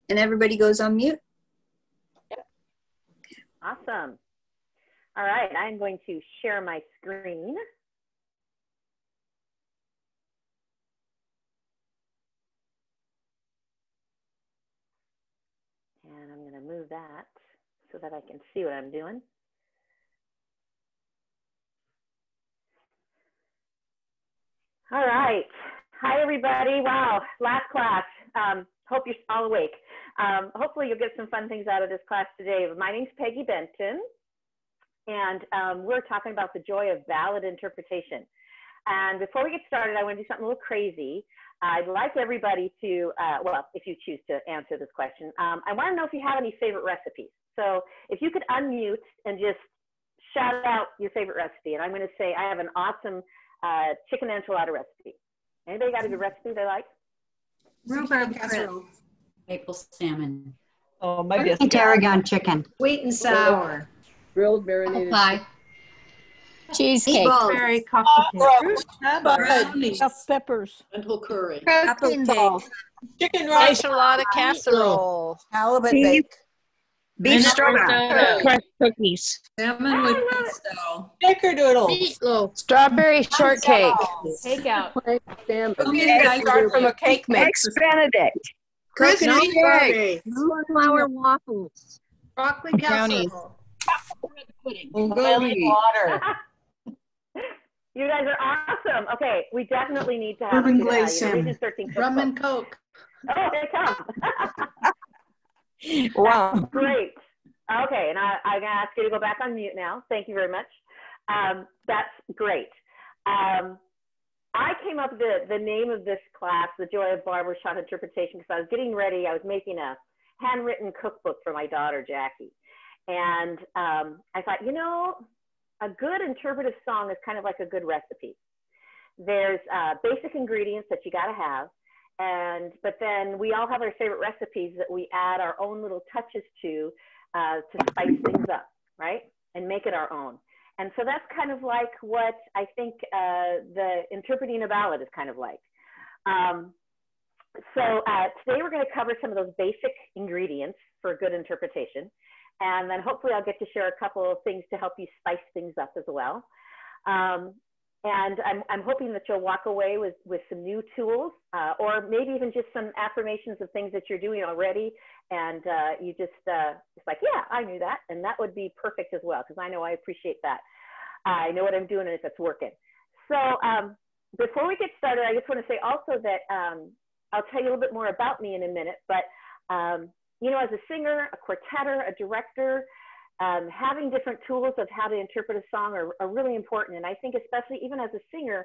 And everybody goes on mute. Yep. Awesome. All right, I'm going to share my screen. And I'm going to move that so that I can see what I'm doing. All right. Hi, everybody. Wow, last class. Hope you're all awake. Hopefully you'll get some fun things out of this class today. My name's Peggy Benton, and we're talking about the joy of ballad interpretation. And before we get started, I want to do something a little crazy. I'd like everybody to, well, if you choose to answer this question, I want to know if you have any favorite recipes. So if you could unmute and just shout out your favorite recipe. And I'm going to say I have an awesome chicken enchilada recipe. Anybody got a good recipe they like? Rhubarb casserole. Maple salmon. Oh, my biscuit. Tarragon chicken. Sweet and sour. Grilled marinated. Pie. Cheesecake. Berry coffee Brownies. Stuffed peppers. Lentil curry. apple cake. Chicken rice. Enchilada casserole. Halibut bake. Beef stroganoff. Crust cookies. Salmon with pesto. Snickerdoodle. Meatloaf. Strawberry shortcake. Takeout. Okay, guys, start from a cake mix. Eggs Benedict. Crispy egg. Flour waffles. Broccoli Brownies. casserole. Bulgogi. Water. You guys are awesome. Okay, we definitely need to have Urban a glazed salmon. Rum and Coke. Oh, they come. Wow. Great. Okay, and I'm going to ask you to go back on mute now. Thank you very much. That's great. I came up with the name of this class, The Joy of Barbershop Interpretation, because I was getting ready. I was making a handwritten cookbook for my daughter, Jackie. And I thought, you know, a good interpretive song is kind of like a good recipe. There's basic ingredients that you got to have. But then we all have our favorite recipes that we add our own little touches to spice things up, right? And make it our own. And so that's kind of like what I think the interpreting a ballad is kind of like. So today we're going to cover some of those basic ingredients for a good interpretation. And then hopefully I'll get to share a couple of things to help you spice things up as well. And I'm hoping that you'll walk away with some new tools, or maybe even just some affirmations of things that you're doing already. And you just, it's like, yeah, I knew that. And that would be perfect as well, because I know I appreciate that. I know what I'm doing and if it's working. So before we get started, I just want to say also that I'll tell you a little bit more about me in a minute. But, you know, as a singer, a quartetter, a director, having different tools of how to interpret a song are really important. And I think especially even as a singer,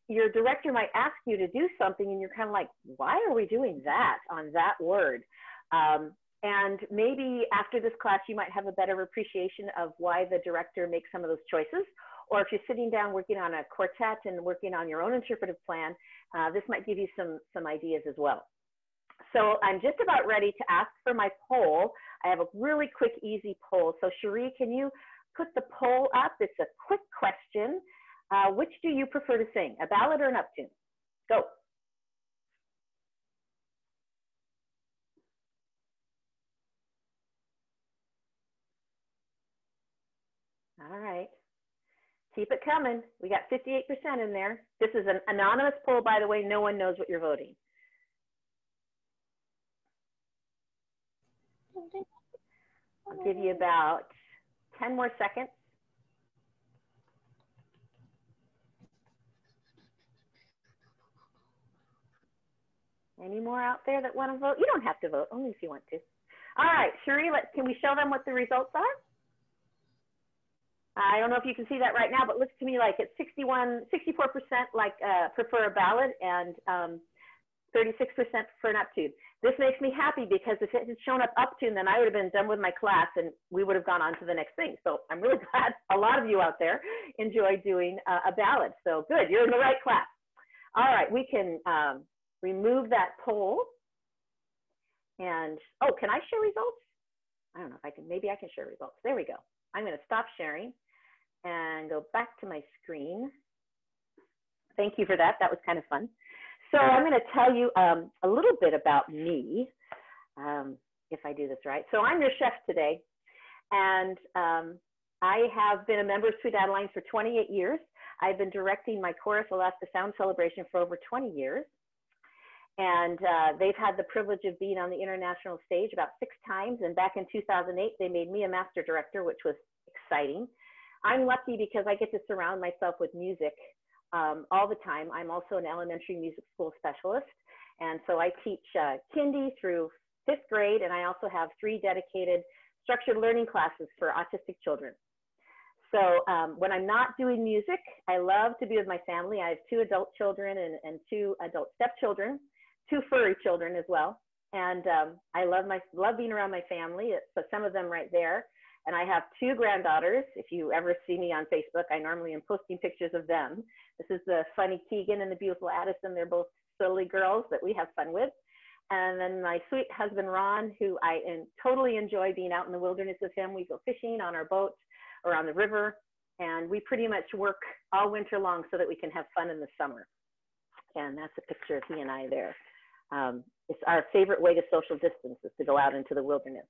your director might ask you to do something and you're kind of like, why are we doing that on that word? And maybe after this class, you might have a better appreciation of why the director makes some of those choices. Or if you're sitting down working on a quartet and working on your own interpretive plan, this might give you some ideas as well. So I'm just about ready to ask for my poll. I have a really quick, easy poll. So Cherie, can you put the poll up? It's a quick question. Which do you prefer to sing, a ballad or an uptune? Go. All right. Keep it coming. We got 58% in there. This is an anonymous poll, by the way. No one knows what you're voting. I'll give you about 10 more seconds. Any more out there that want to vote? You don't have to vote, only if you want to. All right, Cherie, can we show them what the results are? I don't know if you can see that right now, but it looks to me like it's 64% like prefer a ballad and 36% for an uptune. This makes me happy because if it had shown up uptune, then I would have been done with my class and we would have gone on to the next thing. So I'm really glad a lot of you out there enjoy doing a ballad. So good, you're in the right class. All right, we can remove that poll. And, oh, can I share results? I don't know if I can, maybe I can share results. There we go. I'm gonna stop sharing and go back to my screen. Thank you for that, that was kind of fun. So I'm going to tell you a little bit about me. if I do this right. So I'm your chef today, and I have been a member of Sweet Adelines for 28 years. I've been directing my chorus Alaska Sound Celebration for over 20 years. And they've had the privilege of being on the international stage about 6 times. And back in 2008, they made me a master director, which was exciting. I'm lucky because I get to surround myself with music all the time. I'm also an elementary music school specialist. And so I teach kindy through 5th grade. And I also have 3 dedicated structured learning classes for autistic children. So when I'm not doing music, I love to be with my family. I have 2 adult children and 2 adult stepchildren, 2 furry children as well. And I love being around my family. So some of them right there. And I have 2 granddaughters. If you ever see me on Facebook, I normally am posting pictures of them. This is the funny Keegan and the beautiful Addison. They're both silly girls that we have fun with. And then my sweet husband, Ron, who I totally enjoy being out in the wilderness with him. We go fishing on our boat or on the river, and we pretty much work all winter long so that we can have fun in the summer. And that's a picture of he and I there. It's our favorite way to social distance is to go out into the wilderness.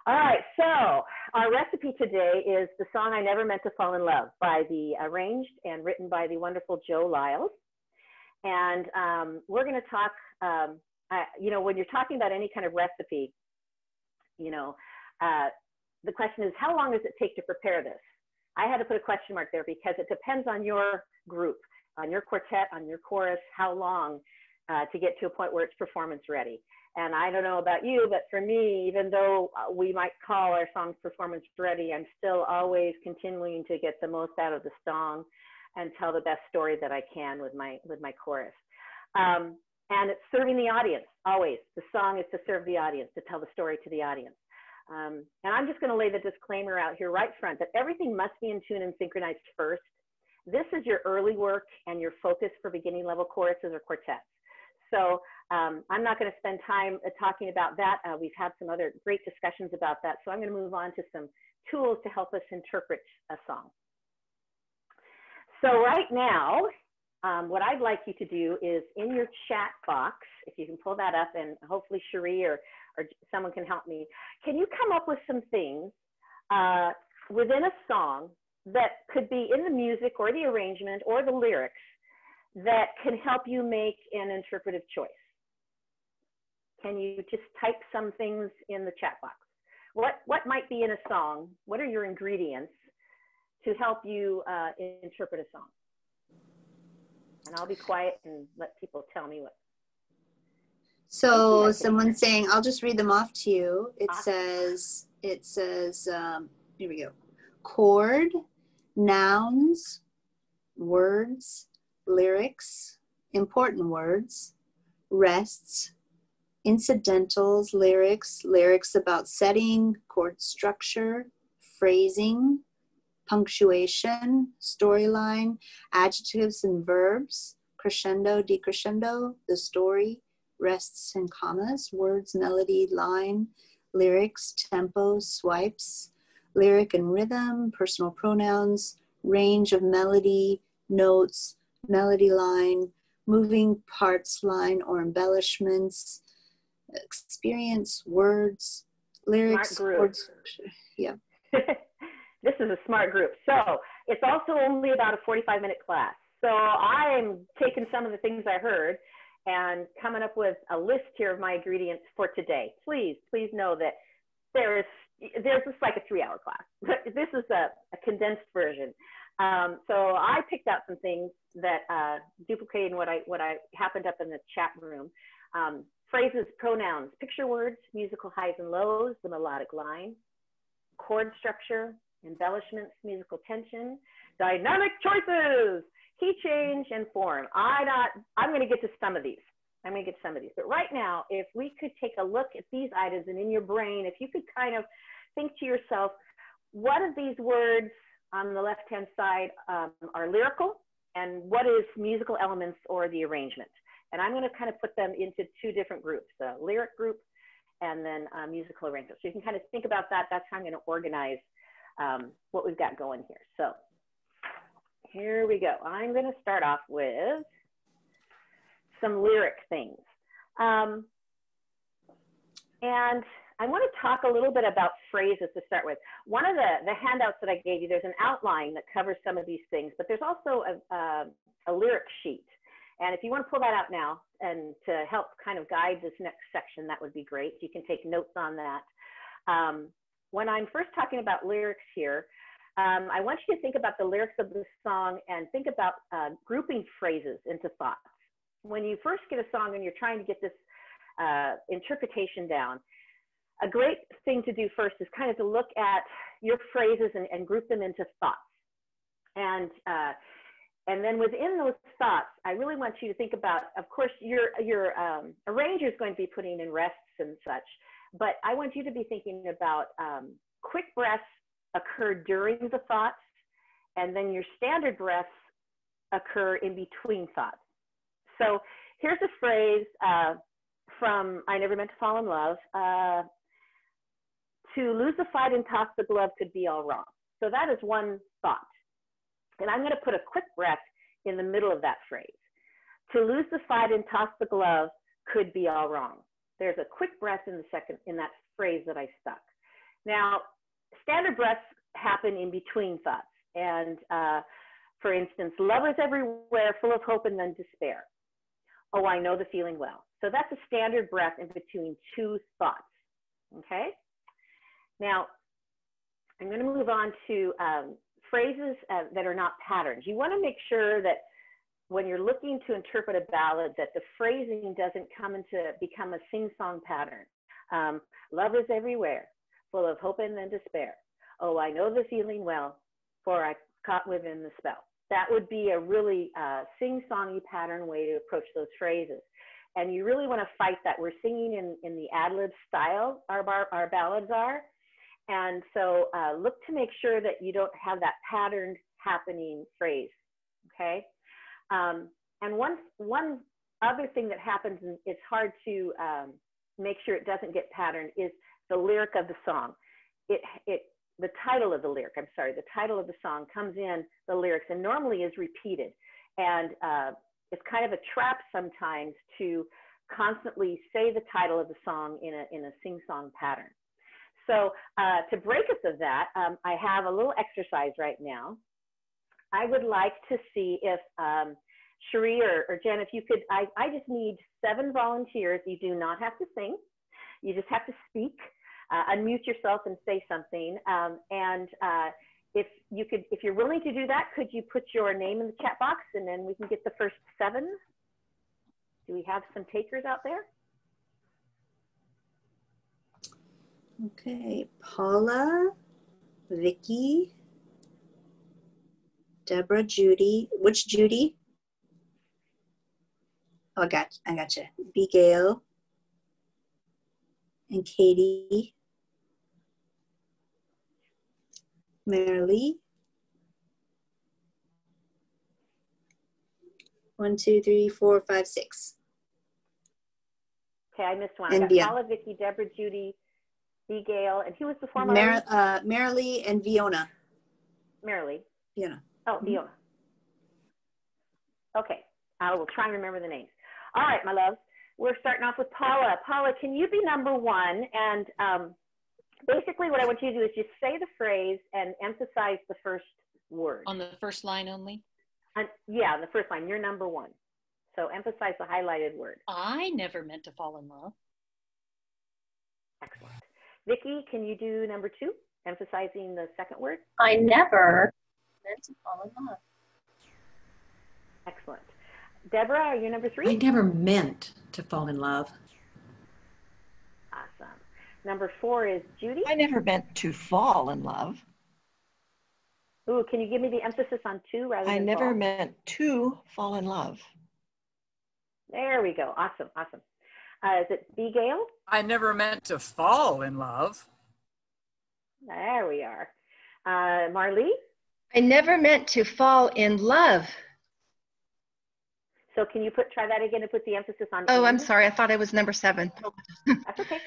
All right, so our recipe today is the song I Never Meant to Fall in Love, arranged and written by the wonderful Joe Lyles. And we're gonna talk, you know, when you're talking about any kind of recipe, you know, the question is, how long does it take to prepare this? I had to put a question mark there because it depends on your group, on your quartet, on your chorus, how long to get to a point where it's performance ready. And I don't know about you, but for me, even though we might call our songs performance ready, I'm still always continuing to get the most out of the song and tell the best story that I can with my chorus. And it's serving the audience, always. The song is to serve the audience, to tell the story to the audience. And I'm just going to lay the disclaimer out here right front that everything must be in tune and synchronized first. This is your early work and your focus for beginning level choruses or quartets. So I'm not going to spend time talking about that. We've had some other great discussions about that. So I'm going to move on to some tools to help us interpret a song. So right now, what I'd like you to do is in your chat box, if you can pull that up, and hopefully Cherie or someone can help me, can you come up with some things within a song that could be in the music or the arrangement or the lyrics that can help you make an interpretive choice? Can you just type some things in the chat box? What might be in a song? What are your ingredients to help you interpret a song? And I'll be quiet and let people tell me what. So someone's saying, I'll just read them off to you. It Awesome. says, here we go. Chord, nouns, words, lyrics, important words, rests, incidentals, lyrics about setting, chord structure, phrasing, punctuation, storyline, adjectives and verbs, crescendo, decrescendo, the story, rests and commas, words, melody, line, lyrics, tempo, swipes, lyric and rhythm, personal pronouns, range of melody, notes, melody line, moving parts line or embellishments, experience, words, lyrics, words, yeah. This is a smart group. So it's also only about a 45-minute class. So I'm taking some of the things I heard and coming up with a list here of my ingredients for today. Please know that there's just like a 3-hour class. This is a condensed version. So I picked out some things that duplicated what I happened up in the chat room. Phrases, pronouns, picture words, musical highs and lows, the melodic line, chord structure, embellishments, musical tension, dynamic choices, key change, and form. I'm going to get to some of these. But right now, if we could take a look at these items, and in your brain, if you could kind of think to yourself, what of these words on the left-hand side are lyrical, and what is musical elements or the arrangement? And I'm going to kind of put them into 2 different groups, a lyric group and then musical arrangement. So you can kind of think about that. That's how I'm going to organize what we've got going here. So here we go. I'm going to start off with some lyric things. And I want to talk a little bit about phrases to start with. One of the handouts that I gave you, there's an outline that covers some of these things, but there's also a lyric sheet. And if you want to pull that out now and to help kind of guide this next section, that would be great. You can take notes on that. When I'm first talking about lyrics here, I want you to think about the lyrics of the song and think about grouping phrases into thoughts. When you first get a song and you're trying to get this interpretation down, a great thing to do first is kind of to look at your phrases and group them into thoughts. And then within those thoughts, I really want you to think about, of course, your arranger is going to be putting in rests and such, but I want you to be thinking about quick breaths occur during the thoughts, and then your standard breaths occur in between thoughts. So here's a phrase from I Never Meant to Fall in Love. To lose the fight and toss the glove could be all wrong. So that is one thought. And I'm going to put a quick breath in the middle of that phrase. To lose the fight and toss the glove could be all wrong. There's a quick breath in that phrase that I stuck. Now, standard breaths happen in between thoughts. And for instance, love is everywhere, full of hope and then despair. Oh, I know the feeling well. So that's a standard breath in between two thoughts, okay? Now, I'm going to move on to phrases that are not patterns. You want to make sure that when you're looking to interpret a ballad, that the phrasing doesn't become a sing-song pattern. Love is everywhere, full of hope and then despair. Oh, I know the feeling well, for I caught within the spell. That would be a really sing-songy pattern way to approach those phrases. And you really want to fight that. We're singing in the ad-lib style, our ballads are. And so look to make sure that you don't have that patterned happening phrase, okay? And one other thing that happens, and it's hard to make sure it doesn't get patterned, is the lyric of the song. The title of the lyric, I'm sorry, the title of the song comes in the lyrics and normally is repeated. And it's kind of a trap sometimes to constantly say the title of the song in a sing-song pattern. So to break us of that, I have a little exercise right now. I would like to see if Cherie or Jen, if you could, I just need 7 volunteers. You do not have to sing. You just have to speak, unmute yourself and say something. If you're willing to do that, could you put your name in the chat box and then we can get the first 7? Do we have some takers out there? Okay, Paula, Vicky, Deborah, Judy. Which Judy? Oh, I gotcha. Abigail and Katie, Marilee. 1, 2, 3, 4, 5, 6. Okay, I missed one. And I got Paula, Vicky, Deborah, Judy, Abigail, and who was the former? Marilee and Fiona. Marilee. Fiona. Oh, Fiona. Okay, I will try and remember the names. All right, my loves, we're starting off with Paula. Paula, can you be number 1? And basically what I want you to do is just say the phrase and emphasize the first word. On the first line only? Yeah, the first line, you're number 1. So emphasize the highlighted word. I never meant to fall in love. Excellent. Vicki, can you do number 2, emphasizing the second word? I never meant to fall in love. Excellent. Deborah, are you number 3? I never meant to fall in love. Awesome. Number 4 is Judy. I never meant to fall in love. Ooh, can you give me the emphasis on 2 rather than I never fall? meant to fall in love. There we go. Awesome, awesome. Is it Abigail? I never meant to fall in love. There we are. Marlee? I never meant to fall in love. So can you try that again and put the emphasis on Oh, I'm in? sorry. I thought I was number 7. That's okay.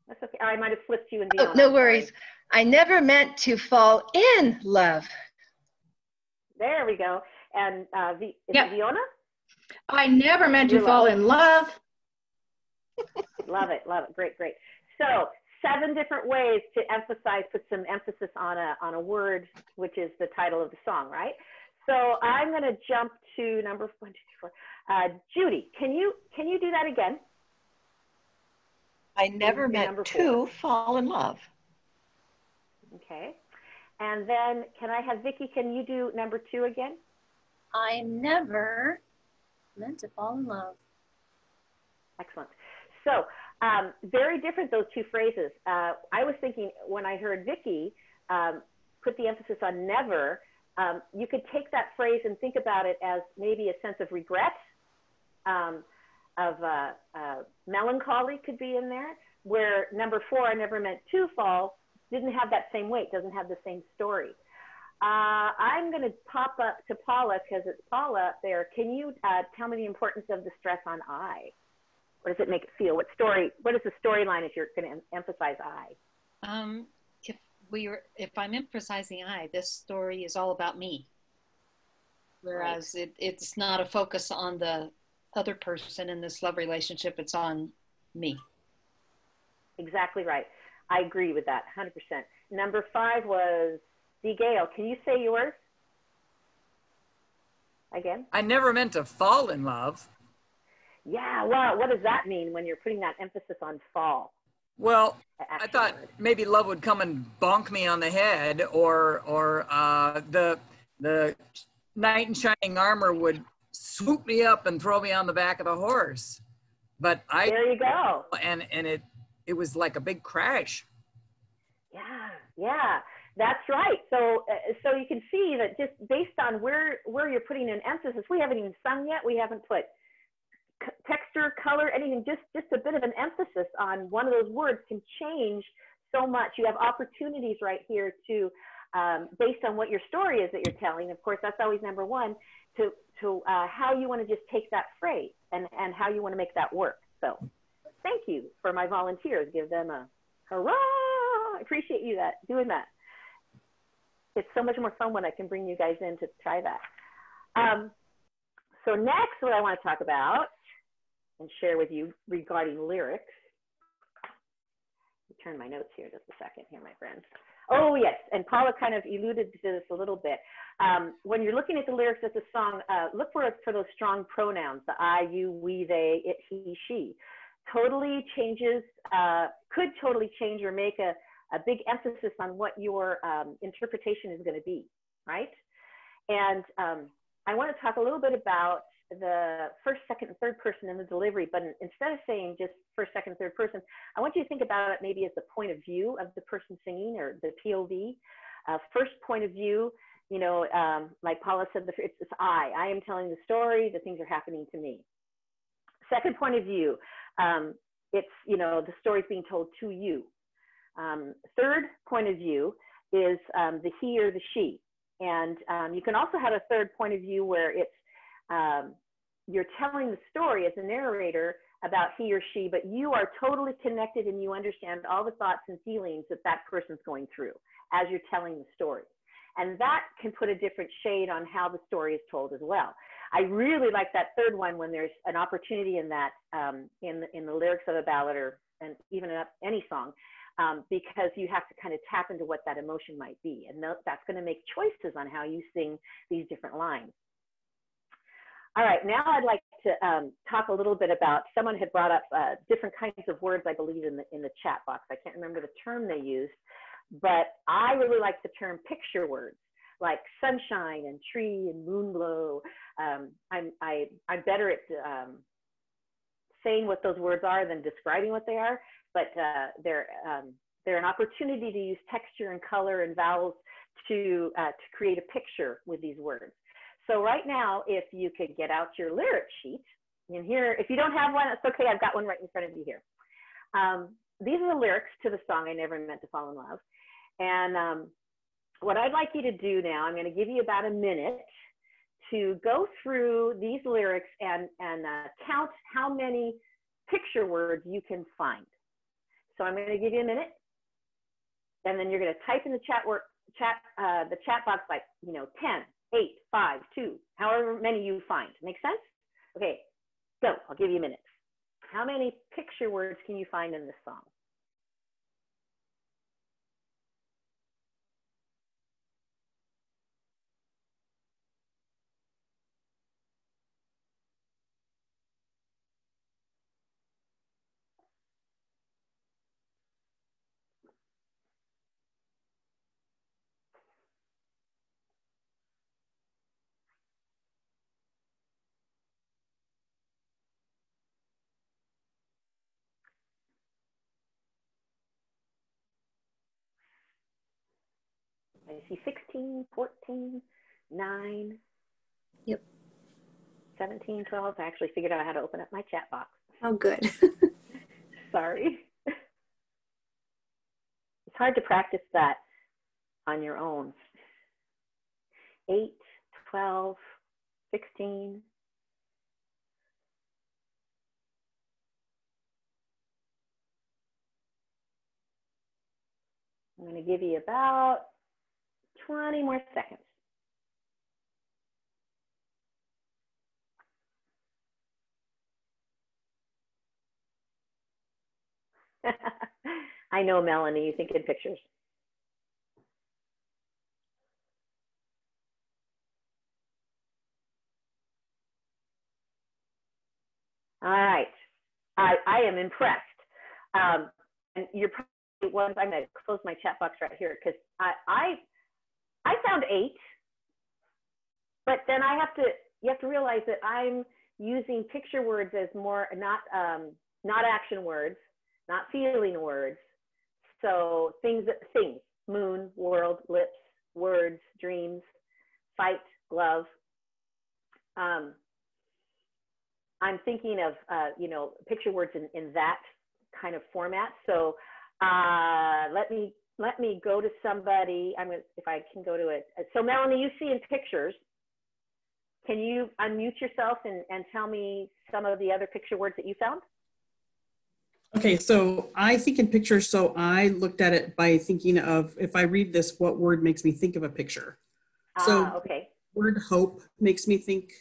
That's okay. I might have flipped you in the Oh, no worries. I never meant to fall in love. There we go. And is it Fiona? I never meant to fall in love. Love it, love it. Great, great. So 7 different ways to emphasize, put some emphasis on a word, which is the title of the song, right? So I'm going to jump to number 1, 2, 3, 4. Judy, can you do that again? I never Number meant 4. to fall in love. Okay. And then can I have Vicki, can you do number 2 again? I never meant to fall in love. Excellent. So very different, those 2 phrases. I was thinking when I heard Vicki put the emphasis on never, you could take that phrase and think about it as maybe a sense of regret, of melancholy could be in there, where number 4, I never meant to fall, didn't have that same weight, doesn't have the same story. I'm going to pop up to Paula because it's Paula up there. Can you tell me the importance of the stress on I? What does it make it feel? What is the storyline if you're going to emphasize I? If I'm emphasizing I, this story is all about me. Whereas it's not a focus on the other person in this love relationship, it's on me. Exactly right. I agree with that, 100%. Number 5 was D. Gale. Can you say yours again? I never meant to fall in love. Yeah, well, what does that mean when you're putting that emphasis on fall? Well, I thought maybe love would come and bonk me on the head, or the knight in shining armor would swoop me up and throw me on the back of the horse. But there you go. And it was like a big crash. Yeah, that's right. So you can see that just based on where you're putting an emphasis, we haven't even sung yet. We haven't put texture, color, anything, just a bit of an emphasis on one of those words can change so much. You have opportunities right here to, based on what your story is that you're telling, of course, that's always number 1, to how you want to just take that phrase and how you want to make that work. So thank you for my volunteers. Give them a hurrah. I appreciate you doing that. It's so much more fun when I can bring you guys in to try that. So next, what I want to talk about and share with you regarding lyrics. Let me turn my notes here just a second here, my friends. Oh, yes, and Paula kind of alluded to this a little bit. When you're looking at the lyrics of the song, look for those strong pronouns, the I, you, we, they, it, he, she. Totally changes, could totally change or make a big emphasis on what your interpretation is going to be, right? And I want to talk a little bit about the first, second, and third person in the delivery, but instead of saying just first, second, third person, I want you to think about it maybe as the point of view of the person singing, or the POV. First point of view, you know, like Paula said, it's I am telling the story, the things are happening to me. Second point of view, it's, you know, the story's being told to you. Third point of view is the he or the she. And you can also have a third point of view where it's, you're telling the story as a narrator about he or she, but you are totally connected and you understand all the thoughts and feelings that that person's going through as you're telling the story. And that can put a different shade on how the story is told as well. I really like that third one when there's an opportunity in that, in the lyrics of a ballad and even any song, because you have to kind of tap into what that emotion might be. And that's going to make choices on how you sing these different lines. All right, now I'd like to talk a little bit about, someone had brought up different kinds of words, I believe, in the chat box. I can't remember the term they used, but I really like the term picture words, like sunshine and tree and moon glow. I'm better at saying what those words are than describing what they are, but they're an opportunity to use texture and color and vowels to create a picture with these words. So right now, if you could get out your lyric sheet, and here, if you don't have one, it's okay, I've got one right in front of you here. These are the lyrics to the song, I Never Meant to Fall in Love. And what I'd like you to do now, I'm gonna give you about a minute to go through these lyrics and count how many picture words you can find. So I'm gonna give you a minute, and then you're gonna type in the chat box, like, you know, 10, 8, 5, 2, however many you find. Make sense? Okay, go, I'll give you a minute. How many picture words can you find in this song? I see 16, 14, 9. Yep. 17, 12. I actually figured out how to open up my chat box. Oh, good. Sorry. It's hard to practice that on your own. 8, 12, 16. I'm going to give you about 20 more seconds. I know, Melanie, you think in pictures. All right. I am impressed. And you're probably one, I'm going to close my chat box right here because I found 8, but then you have to realize that I'm using picture words as more, not action words, not feeling words. So things, moon, world, lips, words, dreams, fight, glove. I'm thinking of, picture words in that kind of format. So let me go to somebody. If I can go to it. So Melanie, you see in pictures. Can you unmute yourself and tell me some of the other picture words that you found? Okay, so I think in pictures, so I looked at it by thinking of, if I read this, what word makes me think of a picture? So okay. Word hope makes me think,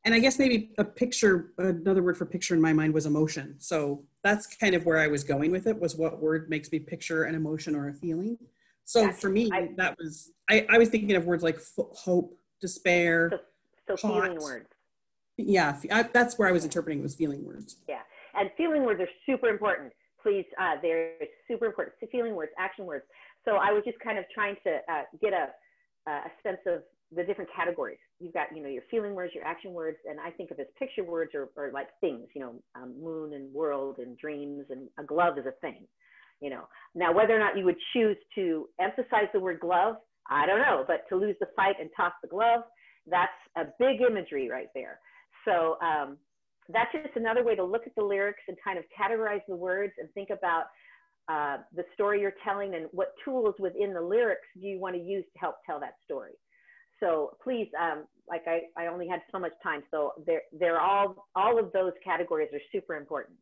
and I guess maybe a picture, another word for picture in my mind was emotion. So that's kind of where I was going with it, was what word makes me picture an emotion or a feeling. So gotcha. For me, that was, I was thinking of words like hope, despair. So feeling words. Yeah, that's where I was interpreting, was feeling words. Yeah, and feeling words are super important. Please, they're super important. Feeling words, action words. So I was just kind of trying to get a sense of the different categories. You've got, your feeling words, your action words, and I think of as picture words or like things, moon and world and dreams, and a glove is a thing, Now, whether or not you would choose to emphasize the word glove, I don't know, but to lose the fight and toss the glove, that's a big imagery right there. So that's just another way to look at the lyrics and kind of categorize the words and think about the story you're telling and what tools within the lyrics do you want to use to help tell that story. So please, like I only had so much time, so they're all of those categories are super important.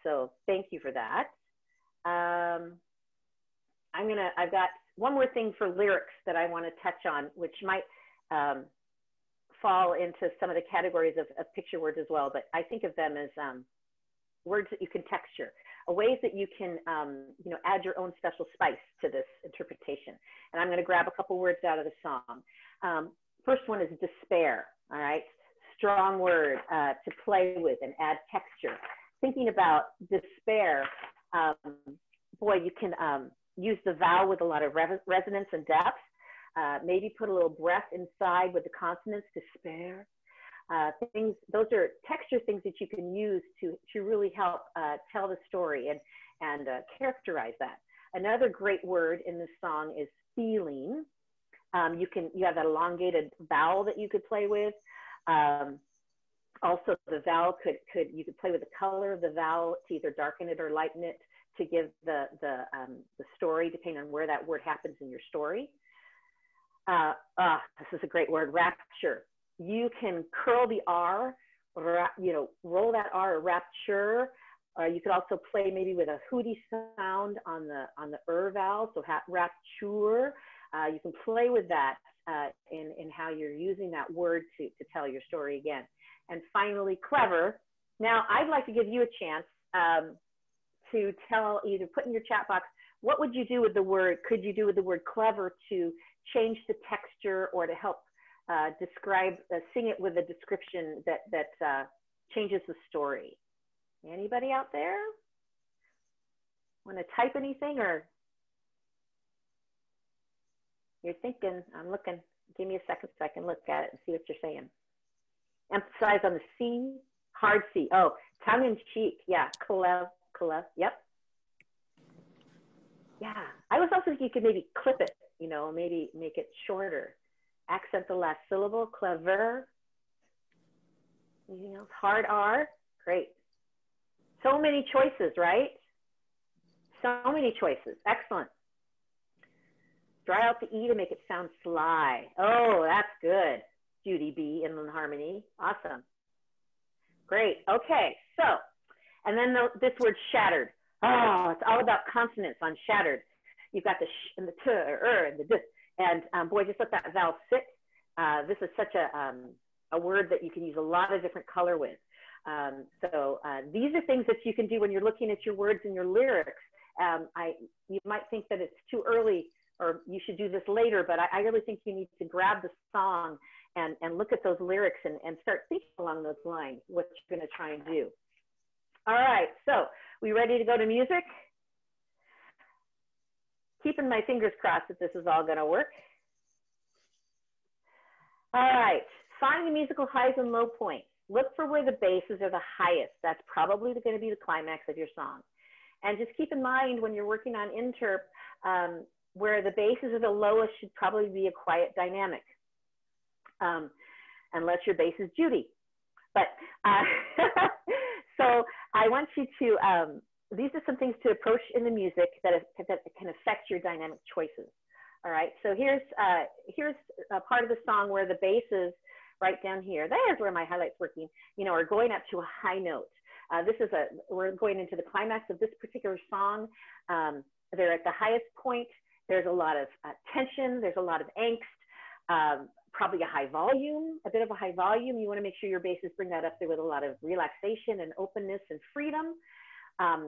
So thank you for that. I've got one more thing for lyrics that I want to touch on, which might fall into some of the categories of picture words as well, but I think of them as words that you can texture, ways that you can, add your own special spice to this interpretation. And I'm going to grab a couple words out of the song. First one is despair, all right? Strong word to play with and add texture. Thinking about despair, boy, you can use the vowel with a lot of resonance and depth. Maybe put a little breath inside with the consonants, despair. Those are texture things that you can use to really help tell the story and characterize that. Another great word in this song is feeling. You have that elongated vowel that you could play with. Also, the vowel you could play with the color of the vowel to either darken it or lighten it to give the story, depending on where that word happens in your story. This is a great word, rapture. You can curl the R, roll that R, or rapture. You could also play maybe with a hooty sound on the vowel, so rapture. You can play with that in how you're using that word to tell your story again. And finally, clever. Now, I'd like to give you a chance to tell, either put in your chat box, what would you do with the word, could you do with the word clever to change the texture or to help describe, sing it with a description that changes the story? Anybody out there want to type anything, or you're thinking? I'm looking. Give me a second so I can look at it and see what you're saying. Emphasize on the C, hard C. Oh, tongue in cheek. Yeah, clever. Yep. Yeah, I was also almost like you could maybe clip it, you know, maybe make it shorter. Accent the last syllable, clever. Anything else? Hard R, great. So many choices, right? So many choices, excellent. Dry out the E to make it sound sly. Oh, that's good. Judy B, Inland Harmony, awesome. Great, okay, so, and then this word shattered. Oh, it's all about consonants on shattered. You've got the sh and the t, or, and the d, and boy, just let that vowel sit. This is such a word that you can use a lot of different color with. These are things that you can do when you're looking at your words and your lyrics. You might think that it's too early or you should do this later, but I really think you need to grab the song and look at those lyrics and start thinking along those lines, what you're gonna try and do. All right, so we ready to go to music? Keeping my fingers crossed that this is all gonna work. All right, find the musical highs and low points. Look for where the basses are the highest. That's probably going to be the climax of your song. And just keep in mind when you're working on interp, where the basses are the lowest should probably be a quiet dynamic, unless your bass is Judy. But so I want you to, these are some things to approach in the music that can affect your dynamic choices. All right, so here's a part of the song where the basses right down here, there's where my highlight's working, you know, are going up to a high note. We're going into the climax of this particular song. They're at the highest point. There's a lot of tension. There's a lot of angst, probably a high volume, a bit of a high volume. You want to make sure your basses bring that up there with a lot of relaxation and openness and freedom.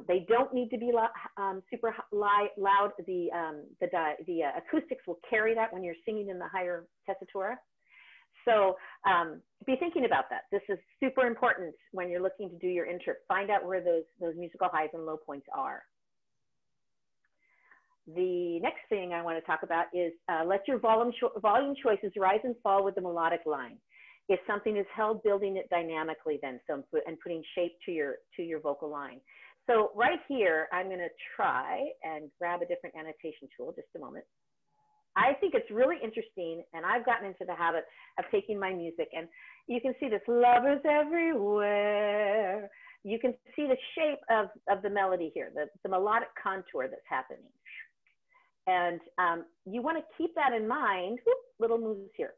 They don't need to be super loud. The acoustics will carry that when you're singing in the higher tessitura. So be thinking about that. This is super important when you're looking to do your interp. Find out where those musical highs and low points are. The next thing I want to talk about is let your volume choices rise and fall with the melodic line. If something is held, building it dynamically then, and putting shape to your vocal line. So right here, I'm going to try and grab a different annotation tool, just a moment. I think it's really interesting, and I've gotten into the habit of taking my music, and you can see this lovers everywhere. You can see the shape of the melody here, the melodic contour that's happening. And you want to keep that in mind. Whoop, little moves here.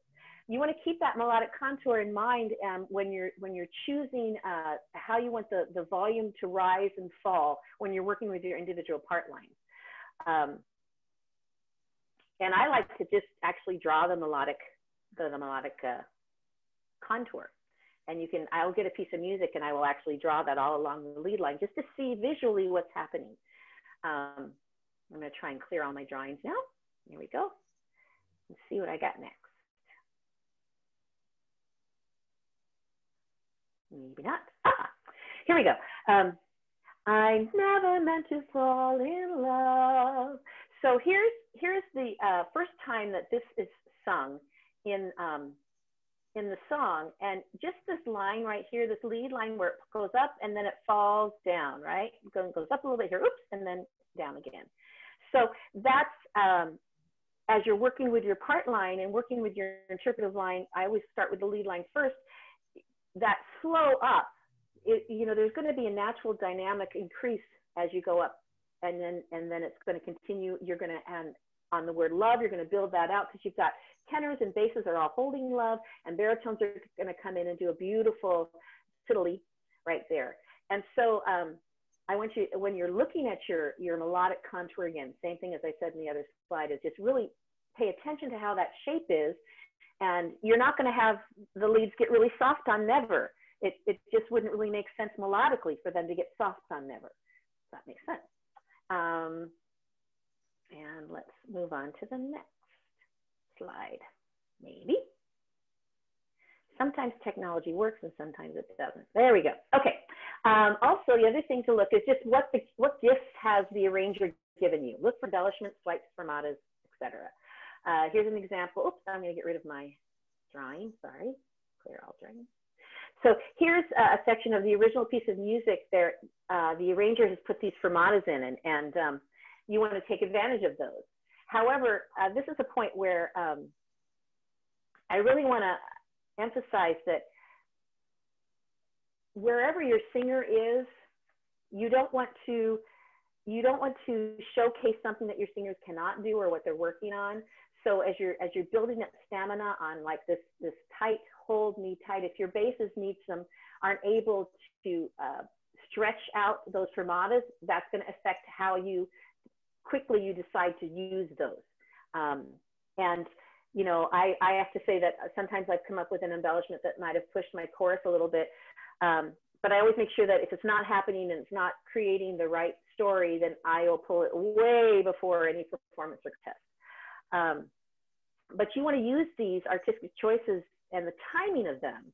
You want to keep that melodic contour in mind when you're choosing how you want the volume to rise and fall when you're working with your individual part lines. And I like to just actually draw the melodic contour. And I'll get a piece of music and I will actually draw that all along the lead line just to see visually what's happening. I'm going to try and clear all my drawings now. Here we go. Let's see what I got next. Maybe not. Here we go. I never meant to fall in love. So here's the first time that this is sung in the song, and just this line right here, this lead line where it goes up and then it falls down, right? It goes up a little bit here, oops, and then down again. So that's as you're working with your part line and working with your interpretive line, I always start with the lead line first. That flow up, you know, there's going to be a natural dynamic increase as you go up, and then it's going to continue. You're going to, and on the word love, you're going to build that out because you've got tenors and basses are all holding love, and baritones are going to come in and do a beautiful fiddly right there. And so I want you, when you're looking at your melodic contour again, same thing as I said in the other slide, is just really pay attention to how that shape is. And you're not going to have the leads get really soft on never. It just wouldn't really make sense melodically for them to get soft on never. Does that make sense? And let's move on to the next slide, maybe. Sometimes technology works and sometimes it doesn't. There we go. Okay. Also, the other thing to look is just what gifts has the arranger given you. Look for embellishments, swipes, fermatas, etc. Here's an example. Oops, I'm going to get rid of my drawing. Sorry. Clear all drawings. So here's a section of the original piece of music there. The arranger has put these fermatas in, and you want to take advantage of those. However, this is a point where I really want to emphasize that wherever your singer is, you don't want to showcase something that your singers cannot do or what they're working on. So as you're building up stamina on like this tight, hold me tight, if your basses aren't able to stretch out those fermatas, that's going to affect how quickly you decide to use those. And you know, I have to say that sometimes I've come up with an embellishment that might have pushed my chorus a little bit. But I always make sure that if it's not happening and it's not creating the right story, then I will pull it way before any performance or test. But you want to use these artistic choices and the timing of them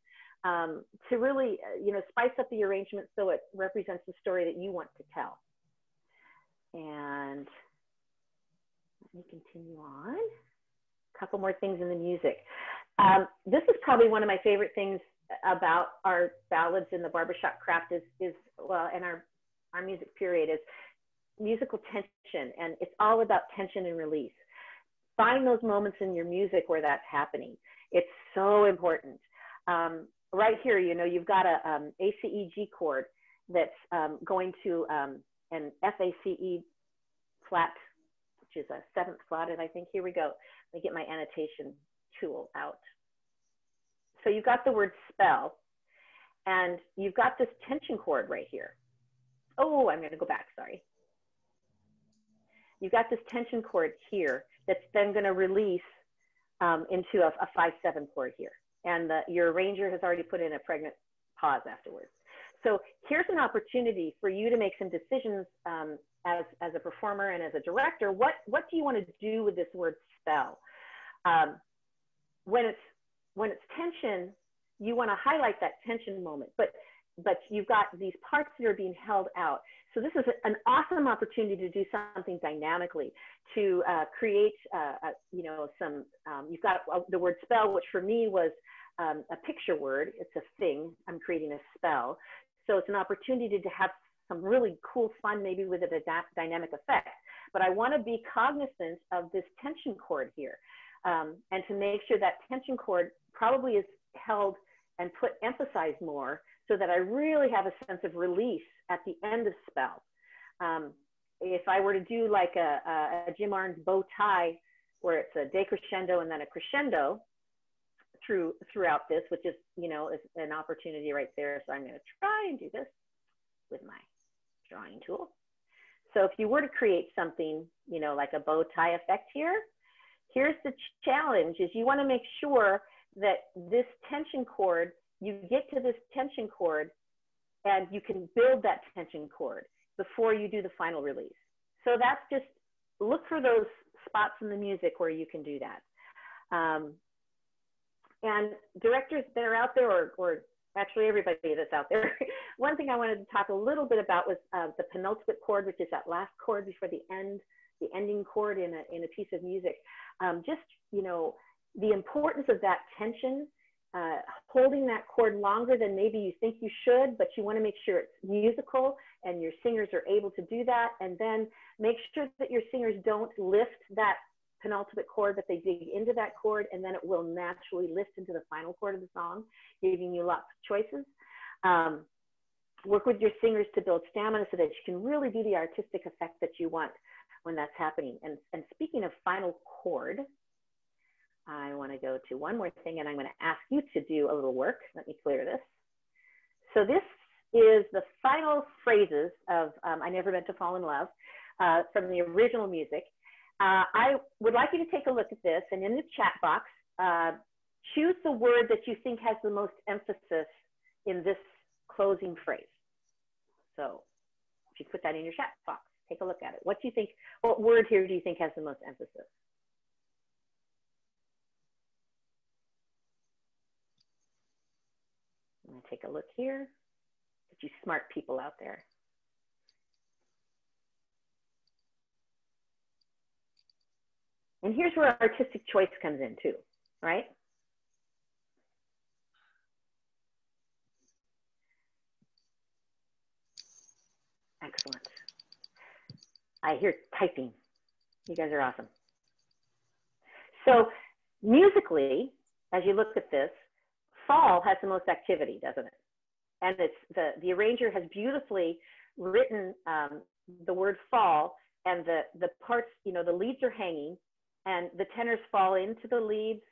to really, you know, spice up the arrangement so it represents the story that you want to tell. And let me continue on. A couple more things in the music. This is probably one of my favorite things about our ballads in the barbershop craft well, and our music period is musical tension, and it's all about tension and release. Find those moments in your music where that's happening. It's so important. Right here, you know, you've got a A, C, E, G chord that's going to an F, A, C, E flat, which is a 7th flatted, I think. Here we go. Let me get my annotation tool out. So you've got the word spell, and you've got this tension chord right here. Oh, I'm going to go back, sorry. You've got this tension chord here that's then going to release into a 5/7 chord here. And your arranger has already put in a pregnant pause afterwards. So here's an opportunity for you to make some decisions as a performer and as a director. What do you want to do with this word spell? When it's tension, you want to highlight that tension moment, but you've got these parts that are being held out. So this is an awesome opportunity to do something dynamically, to create, you know, you've got the word spell, which for me was a picture word. It's a thing. I'm creating a spell. So it's an opportunity to have some really cool fun, maybe with a dynamic effect. But I want to be cognizant of this tension chord here, and to make sure that tension chord probably is held and emphasized more, so that I really have a sense of release at the end of spell. If I were to do like a Jim Arnes bow tie, where it's a decrescendo and then a crescendo throughout this, which is, you know, is an opportunity right there. So I'm going to try and do this with my drawing tool. So if you were to create something, you know, like a bow tie effect here, here's the challenge: is you want to make sure that this tension chord, you get to this tension chord and you can build that tension chord before you do the final release. So that's just, look for those spots in the music where you can do that. And directors that are out there, or actually everybody that's out there, one thing I wanted to talk a little bit about was the penultimate chord, which is that last chord before the ending chord in a piece of music. Just, you know, the importance of that tension, holding that chord longer than maybe you think you should, but you want to make sure it's musical and your singers are able to do that. And then make sure that your singers don't lift that penultimate chord, that they dig into that chord, and then it will naturally lift into the final chord of the song, giving you lots of choices. Work with your singers to build stamina so that you can really do the artistic effect that you want when that's happening. And speaking of final chord, I want to go to one more thing, and I'm going to ask you to do a little work. Let me clear this. So this is the final phrases of I Never Meant to Fall in Love from the original music. I would like you to take a look at this, and in the chat box, choose the word that you think has the most emphasis in this closing phrase. So if you put that in your chat box, take a look at it. What do you think, what word here do you think has the most emphasis? I'm going to take a look here. Get you smart people out there. And here's where artistic choice comes in too, right? Excellent. I hear typing. You guys are awesome. So musically, as you look at this, fall has the most activity, doesn't it? And it's the arranger has beautifully written the word fall, and the parts, you know, the leads are hanging, and the tenors fall into the leads,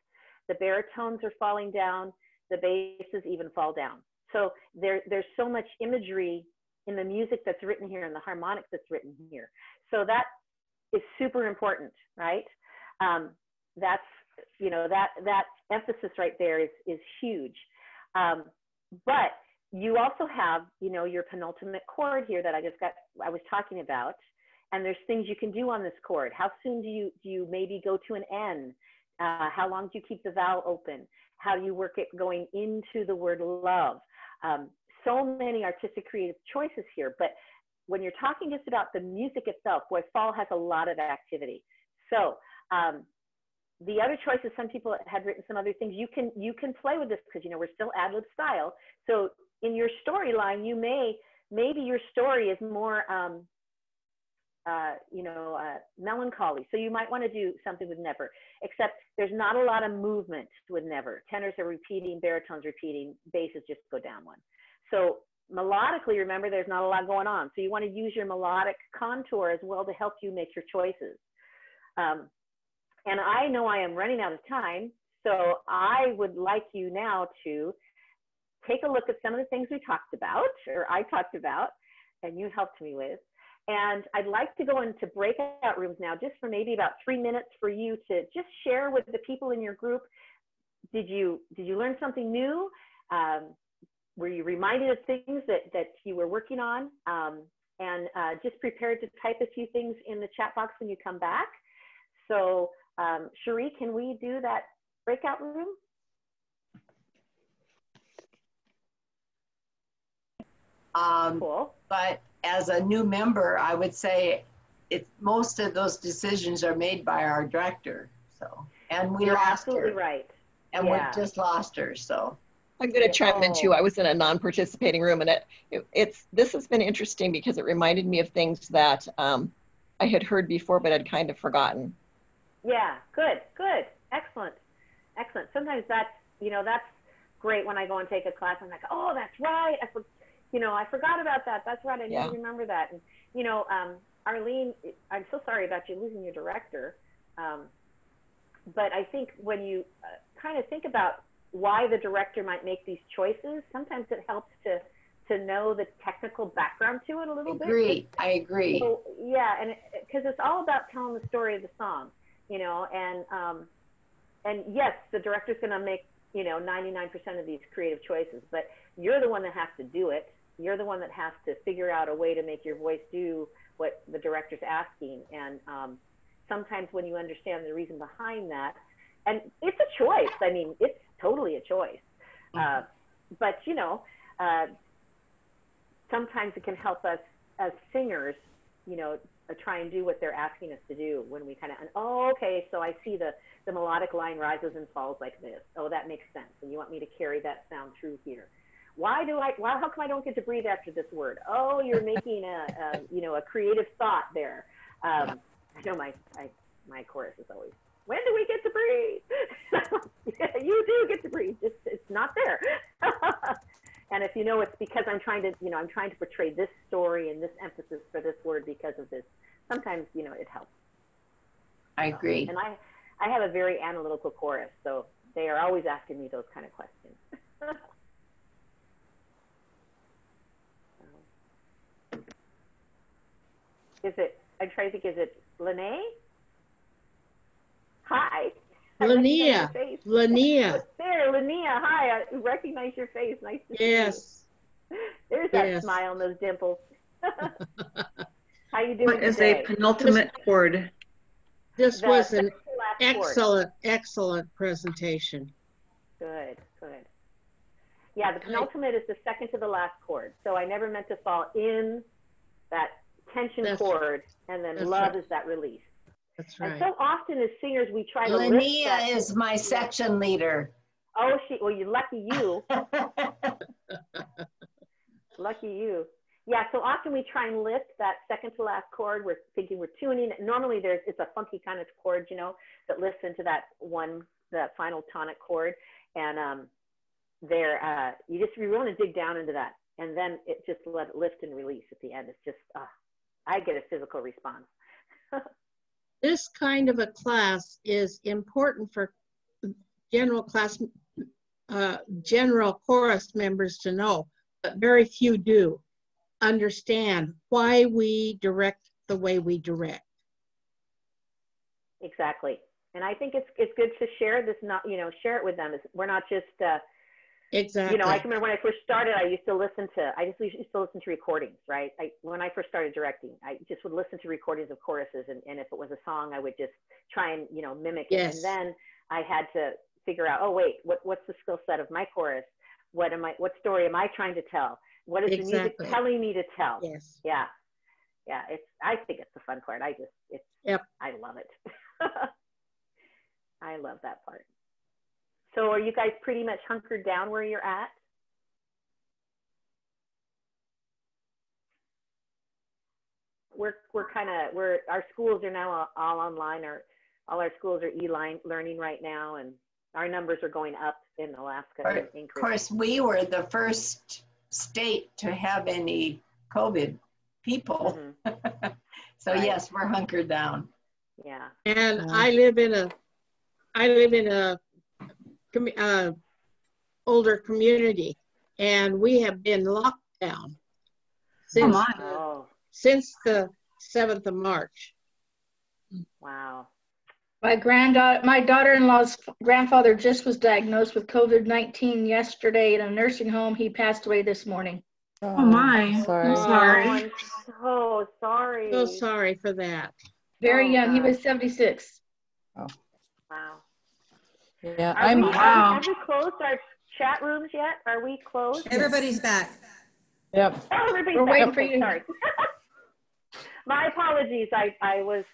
the baritones are falling down, the basses even fall down. So there's so much imagery in the music that's written here and the harmonics that's written here. So that is super important, right? That's, you know, that emphasis right there is huge. But you also have, you know, your penultimate chord here that I was talking about, and there's things you can do on this chord. How soon do you maybe go to an N? How long do you keep the vowel open? How do you work it going into the word love? So many artistic creative choices here, but when you're talking just about the music itself, boy, fall has a lot of activity. So the other choices, some people had written some other things. You can play with this because, you know, we're still ad-lib style. So in your storyline, maybe your story is more, you know, melancholy. So you might want to do something with never, except there's not a lot of movement with never. Tenors are repeating, baritones repeating, basses just go down one. So melodically, remember, there's not a lot going on. So you want to use your melodic contour as well to help you make your choices. And I know I am running out of time, so I would like you now to take a look at some of the things we talked about, or I talked about, and you helped me with. And I'd like to go into breakout rooms now, just for maybe about 3 minutes for you to just share with the people in your group. Did you learn something new? Were you reminded of things that you were working on? And just prepared to type a few things in the chat box when you come back. So Cherie, can we do that breakout room? Cool. But as a new member, I would say most of those decisions are made by our director. So, and we You're lost absolutely her. right. And Yeah. we just lost her. So I'm going to chime in too. I was in a non-participating room, and this has been interesting because it reminded me of things that I had heard before, but I'd kind of forgotten. Yeah, good, excellent. Sometimes that's great when I go and take a class. I'm like, oh, that's right. I forgot about that. That's right. I didn't remember that. And Arlene, I'm so sorry about you losing your director. But I think when you kind of think about why the director might make these choices, sometimes it helps to know the technical background to it a little bit. I agree. So, yeah, and because it's all about telling the story of the song, and yes, the director's going to make 99% of these creative choices, but you're the one that has to do it. You're the one that has to figure out a way to make your voice do what the director's asking. And sometimes when you understand the reason behind that, and it's a choice. I mean, it's totally a choice. But sometimes it can help us as singers, try and do what they're asking us to do when we kind of, okay, so I see the melodic line rises and falls like this. Oh, that makes sense. And you want me to carry that sound through here. How come I don't get to breathe after this word? Oh, you're making a creative thought there. I know my chorus is always, when do we get to breathe? Yeah, you do get to breathe. It's not there. And if it's because I'm trying to portray this story and this emphasis for this word because of this. Sometimes it helps. I agree. And I have a very analytical chorus, so they are always asking me those kind of questions. I'm trying to think, is it Lene? Hi. Linnea. Linnea. There, Linnea. Hi, I recognize your face. Nice to see you. Yes. There's that smile and those dimples. How you doing What is today? a penultimate chord? This was an chord. excellent presentation. Good. Yeah, the penultimate is the second to the last chord. So I never meant to fall in that tension chord, and then love is that release. That's right. And so often as singers, we try to lift Linnea that. is my section leader. Oh, you're lucky you. Lucky you. Yeah, so often we try and lift that second to last chord. We're thinking we're tuning. Normally it's a funky kind of chord, you know, that lifts into that final tonic chord. And you want to dig down into that. And then it just let it lift and release at the end. It's just, I get a physical response. This kind of a class is important for general chorus members to know, but very few do understand why we direct the way we direct. Exactly. And I think it's good to share this, share it with them. We're not just, exactly. I can remember when I first started, I used to listen to recordings, right? When I first started directing, I just would listen to recordings of choruses. And if it was a song, I would just try and, mimic it. Yes. And then I had to figure out, oh, wait, what's the skill set of my chorus? What story am I trying to tell? What is the music telling me to tell? Yes. Yeah. Yeah. I think it's the fun part. I love it. I love that part. So are you guys pretty much hunkered down where you're at? Our schools are now all online, or all our schools are e-learning right now, and our numbers are going up in Alaska. Of course, we were the first state to have any COVID people. Mm-hmm. So right. Yes, we're hunkered down. Yeah. And I live in a older community, and we have been locked down since the 7th of March. Wow. My daughter-in-law's grandfather just was diagnosed with COVID-19 yesterday in a nursing home. He passed away this morning. Oh my. Sorry. I'm sorry. So sorry. So sorry for that. Very young. God. He was 76. Oh. Wow. Yeah, have we closed our chat rooms yet? Are we closed? Everybody's back. Yep. Oh, everybody's We're back. waiting for you. Sorry. My apologies. I was.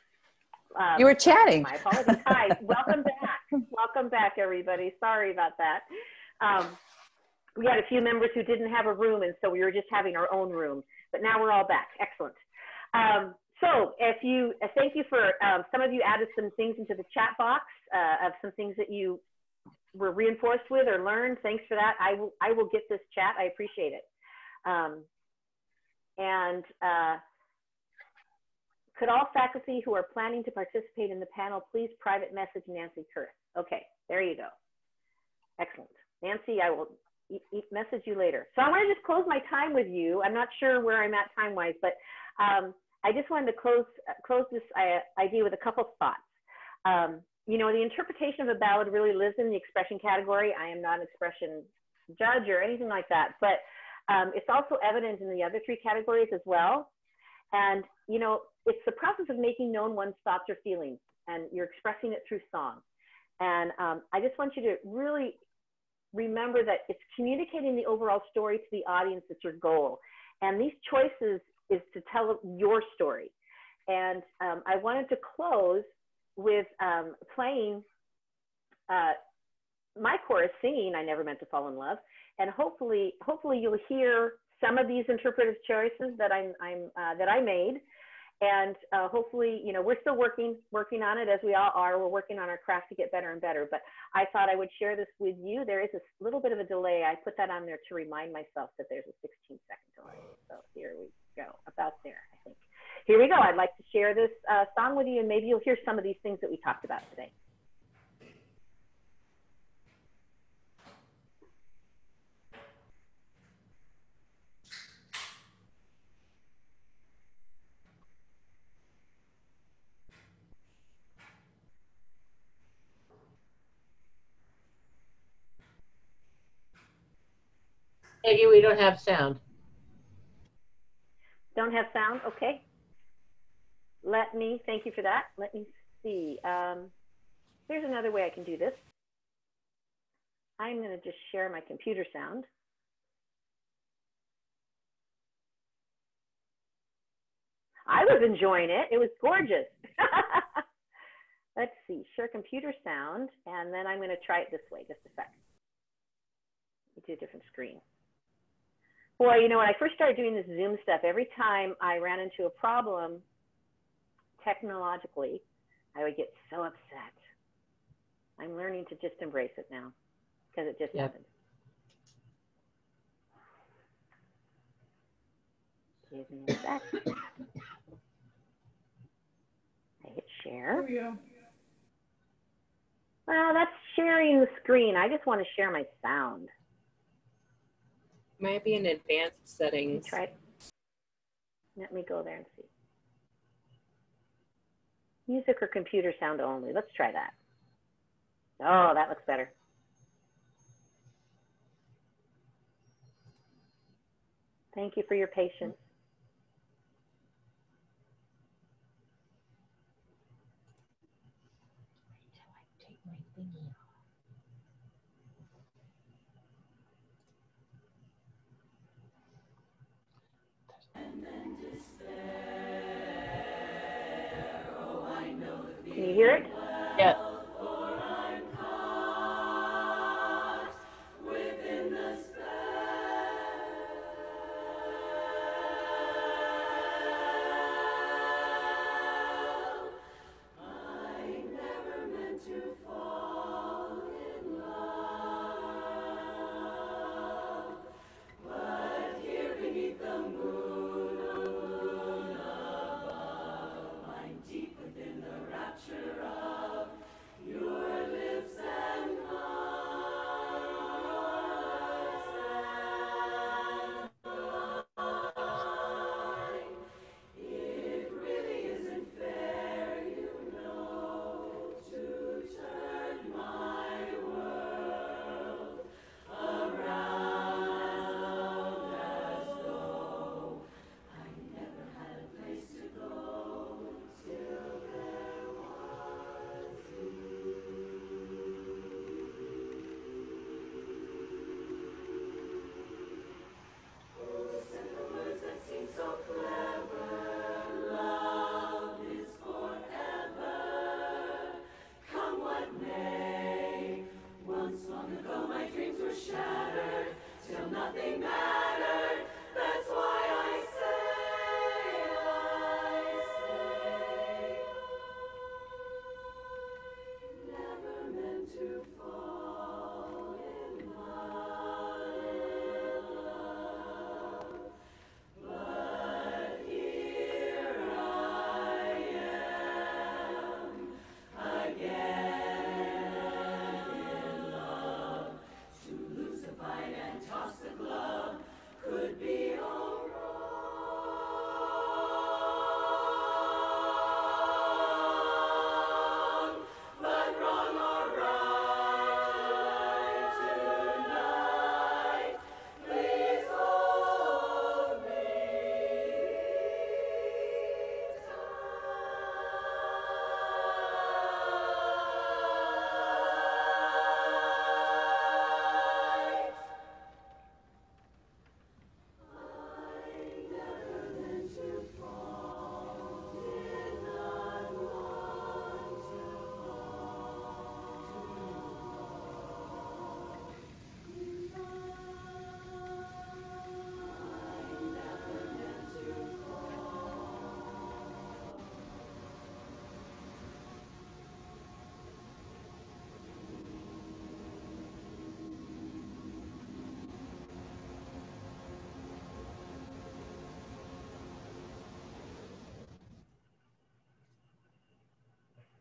You were chatting. My apologies. Hi, welcome back. Welcome back, everybody. Sorry about that. We had a few members who didn't have a room, and so we were just having our own room. But now we're all back. Excellent. So thank you for, some of you added some things into the chat box of some things that you were reinforced with or learned. Thanks for that. I will get this chat. I appreciate it. Could all faculty who are planning to participate in the panel please private message Nancy Kurth? Okay, there you go. Excellent. Nancy, I will message you later. So I want to just close my time with you. I'm not sure where I'm at time-wise, but I just wanted to close this idea with a couple thoughts. The interpretation of a ballad really lives in the expression category. I am not an expression judge or anything like that, but it's also evident in the other three categories as well. And, it's the process of making known one's thoughts or feelings, and you're expressing it through song. And I just want you to really remember that it's communicating the overall story to the audience that's your goal. And these choices is to tell your story. And I wanted to close with playing my chorus, singing "I Never Meant to Fall in Love," and hopefully you'll hear some of these interpretive choices that I made. And hopefully, we're still working on it, as we all are. We're working on our craft to get better and better. But I thought I would share this with you. There is a little bit of a delay. I put that on there to remind myself that there's a 16-second delay. So here we go, about there, I think. Here we go. I'd like to share this song with you, and maybe you'll hear some of these things that we talked about today. Peggy, we don't have sound. Don't have sound? Okay. Thank you for that. Let me see. Here's another way I can do this. I'm going to just share my computer sound. I was enjoying it. It was gorgeous. Let's see, share computer sound, and then I'm going to try it this way, just a sec. Let me do a different screen. Boy, you know, when I first started doing this Zoom stuff, every time I ran into a problem technologically, I would get so upset. I'm learning to just embrace it now because it just happened. Give me a sec. I hit share. Oh, yeah. Well, that's sharing the screen. I just want to share my sound. Might be in advanced settings. Try it. Let me go there and see. Music or computer sound only. Let's try that. Oh, that looks better. Thank you for your patience. Can you hear it? Yeah.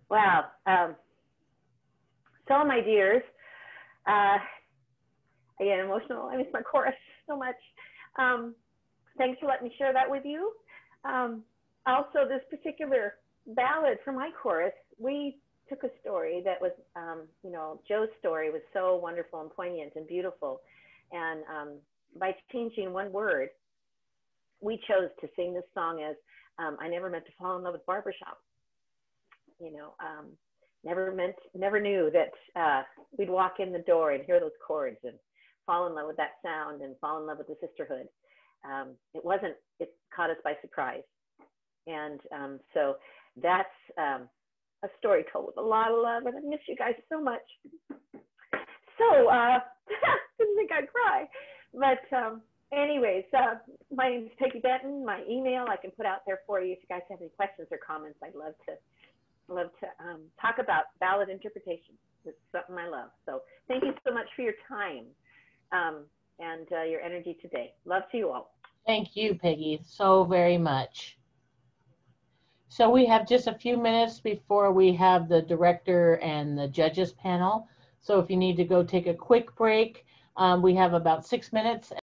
Wow. So, my dears, I get emotional. I miss my chorus so much. Thanks for letting me share that with you. Also, this particular ballad for my chorus, we took a story that was, you know, Joe's story was so wonderful and poignant and beautiful. And by changing one word, we chose to sing this song as I never meant to fall in love with barbershop. You know, never knew that we'd walk in the door and hear those chords and fall in love with that sound and fall in love with the sisterhood. It caught us by surprise. And so that's a story told with a lot of love, and I miss you guys so much. So, didn't think I'd cry, but anyways, my name is Peggy Benton. My email I can put out there for you if you guys have any questions or comments. I'd love to talk about valid interpretation. It's something I love. So thank you so much for your time and your energy today. Love to you all. Thank you, Peggy, so very much. So we have just a few minutes before we have the director and the judges panel. So if you need to go take a quick break, we have about 6 minutes.